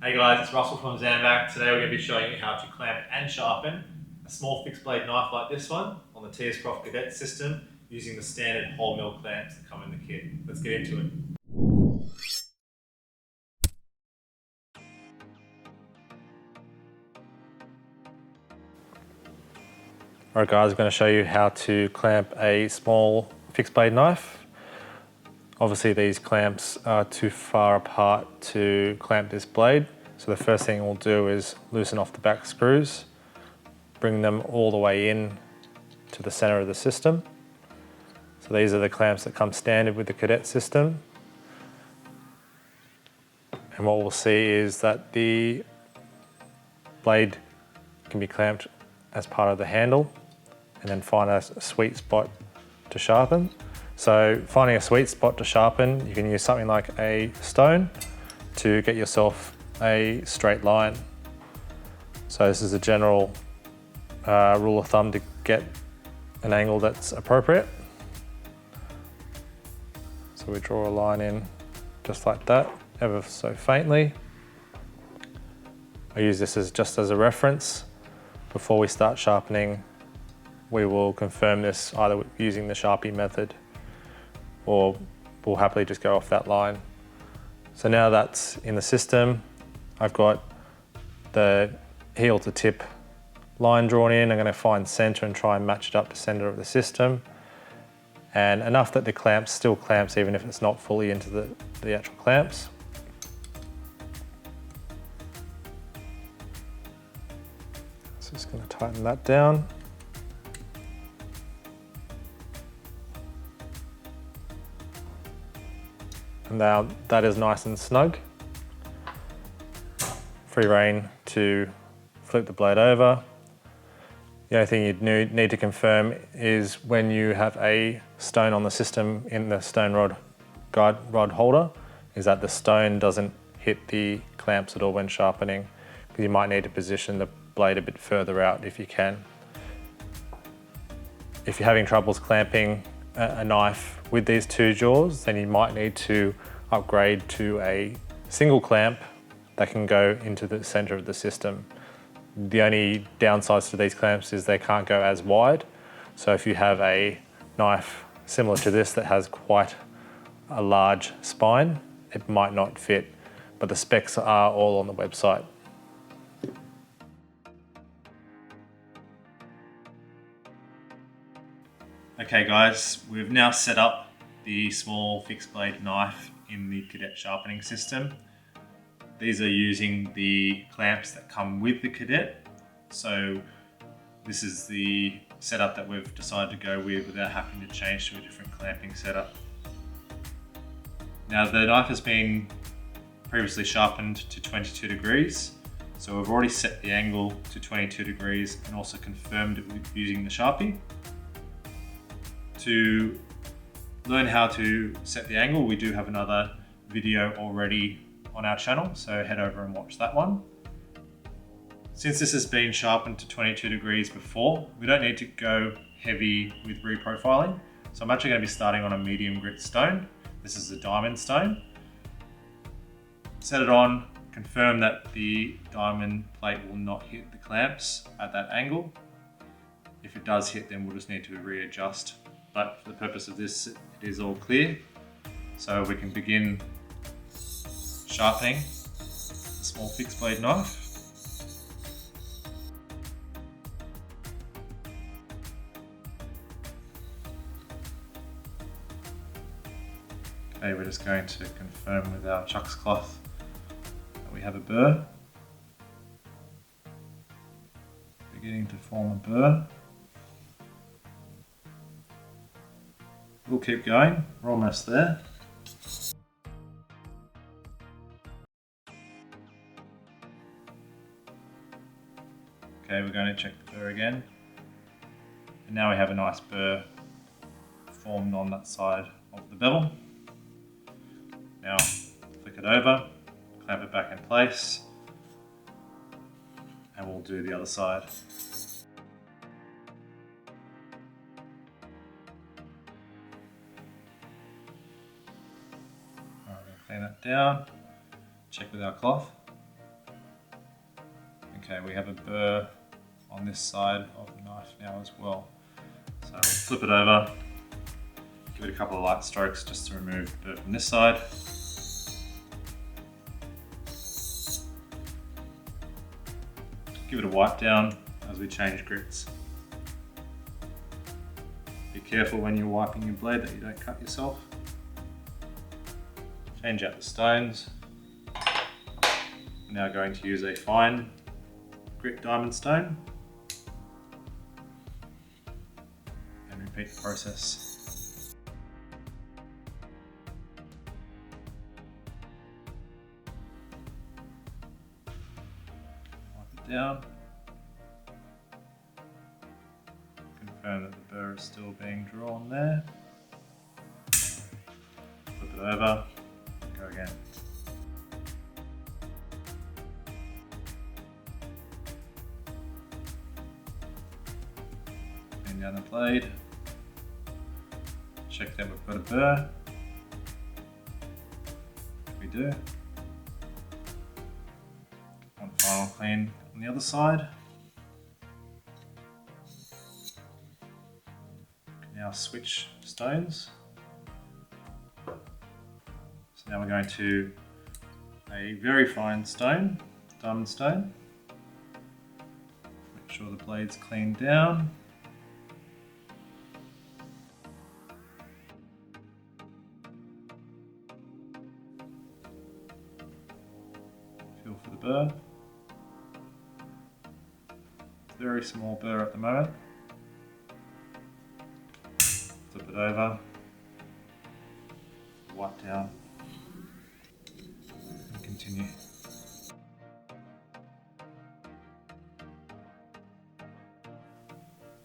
Hey guys, it's Russell from Zanvak. Today we're going to be showing you how to clamp and sharpen a small fixed blade knife like this one on the Tsprof Kadet system using the standard whole mill clamps that come in the kit. Let's get into it. Alright guys, I'm going to show you how to clamp a small fixed blade knife. Obviously these clamps are too far apart to clamp this blade, so the first thing we'll do is loosen off the back screws, bring them all the way in to the center of the system. So these are the clamps that come standard with the Kadet system. And what we'll see is that the blade can be clamped as part of the handle and then find a sweet spot to sharpen. So finding a sweet spot to sharpen, you can use something like a stone to get yourself a straight line. So this is a general rule of thumb to get an angle that's appropriate. So we draw a line in just like that, ever so faintly. I use this just as a reference. Before we start sharpening, we will confirm this either using the Sharpie method or we'll happily just go off that line. So now that's in the system, I've got the heel to tip line drawn in. I'm going to find center and try and match it up to center of the system. And enough that the clamp still clamps even if it's not fully into the actual clamps. So just going to tighten that down. And now that is nice and snug. Free rein to flip the blade over. The only thing you'd need to confirm is when you have a stone on the system in the stone rod holder, is that the stone doesn't hit the clamps at all when sharpening, because you might need to position the blade a bit further out if you can. If you're having troubles clamping a knife with these two jaws, then you might need to upgrade to a single clamp that can go into the center of the system. The only downsides to these clamps is they can't go as wide. So if you have a knife similar to this that has quite a large spine, it might not fit, but the specs are all on the website. Okay guys, we've now set up the small fixed blade knife in the Kadet sharpening system. These are using the clamps that come with the Kadet. So this is the setup that we've decided to go with without having to change to a different clamping setup. Now the knife has been previously sharpened to 22 degrees. So we've already set the angle to 22 degrees and also confirmed it using the Sharpie. To learn how to set the angle, we do have another video already on our channel, so head over and watch that one. Since this has been sharpened to 22 degrees before, we don't need to go heavy with reprofiling. So I'm actually going to be starting on a medium grit stone. This is a diamond stone. Set it on, confirm that the diamond plate will not hit the clamps at that angle. If it does hit, then we'll just need to readjust. But for the purpose of this, it is all clear. So we can begin sharpening a small fixed blade knife. Okay, we're just going to confirm with our chucks cloth that we have a burr. Beginning to form a burr. We'll keep going, we're almost there. Okay, we're going to check the burr again. And now we have a nice burr formed on that side of the bevel. Now flick it over, clamp it back in place, and we'll do the other side. Clean that down, check with our cloth. Okay, we have a burr on this side of the knife now as well. So we'll flip it over, give it a couple of light strokes just to remove the burr from this side. Give it a wipe down as we change grits. Be careful when you're wiping your blade that you don't cut yourself. Change out the stones. We're now going to use a fine grit diamond stone and repeat the process. Wipe it down. Confirm that the burr is still being drawn there. Flip it over, go again. Bring down the blade. Check that we've got a burr. We do. One final clean on the other side. Now switch stones. So now we're going to a very fine stone, diamond stone. Make sure the blade's cleaned down. Feel for the burr. Very small burr at the moment. Flip it over, wipe down, and continue.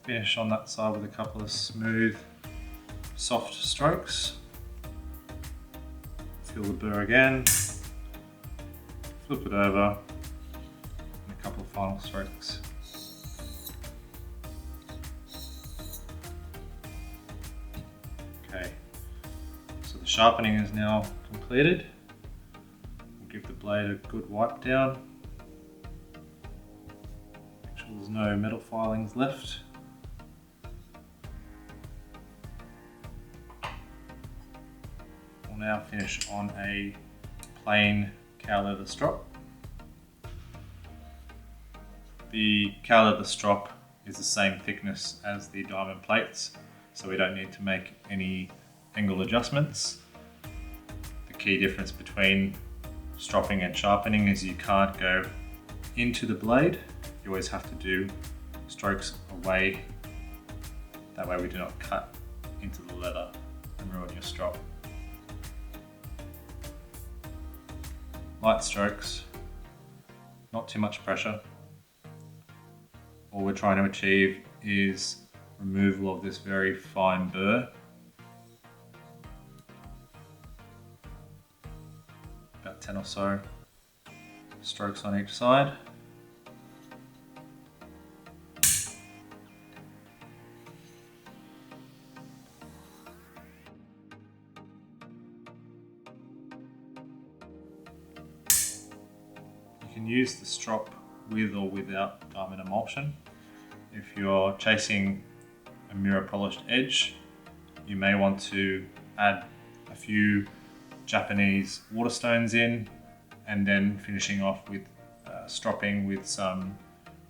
Finish on that side with a couple of smooth, soft strokes. Feel the burr again, flip it over, and a couple of final strokes. Okay, so the sharpening is now completed. We'll give the blade a good wipe down. Make sure there's no metal filings left. We'll now finish on a plain cow leather strop. The cow leather strop is the same thickness as the diamond plates, so we don't need to make any angle adjustments. The key difference between stropping and sharpening is you can't go into the blade. You always have to do strokes away. That way we do not cut into the leather and ruin your strop. Light strokes, not too much pressure. All we're trying to achieve is removal of this very fine burr. About 10 or so strokes on each side. You can use the strop with or without diamond emulsion. If you're chasing a mirror polished edge, you may want to add a few Japanese waterstones in and then finishing off with stropping with some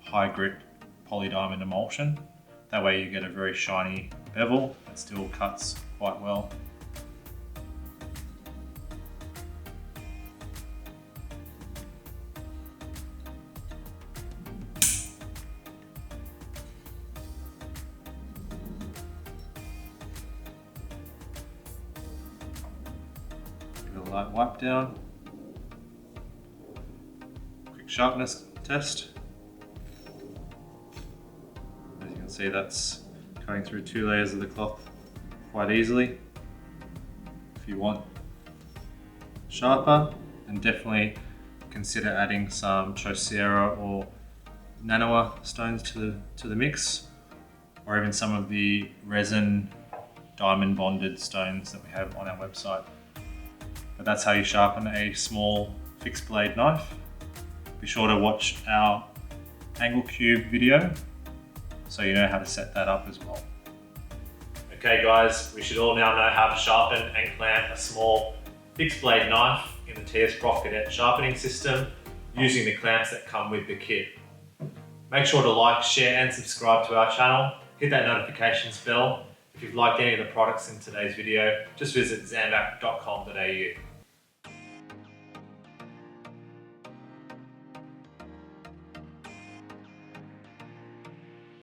high grit poly diamond emulsion. That way you get a very shiny bevel that still cuts quite well. Give it a light wipe down. Quick sharpness test. As you can see, that's cutting through 2 layers of the cloth quite easily. If you want sharper, then definitely consider adding some Chauciera or Nanoa stones to the mix, or even some of the resin diamond bonded stones that we have on our website. But that's how you sharpen a small fixed blade knife. Be sure to watch our angle cube video, so you know how to set that up as well. Okay guys, we should all now know how to sharpen and clamp a small fixed blade knife in the Tsprof Kadet sharpening system using the clamps that come with the kit. Make sure to like, share and subscribe to our channel. Hit that notifications bell. If you've liked any of the products in today's video, just visit zanvak.com.au.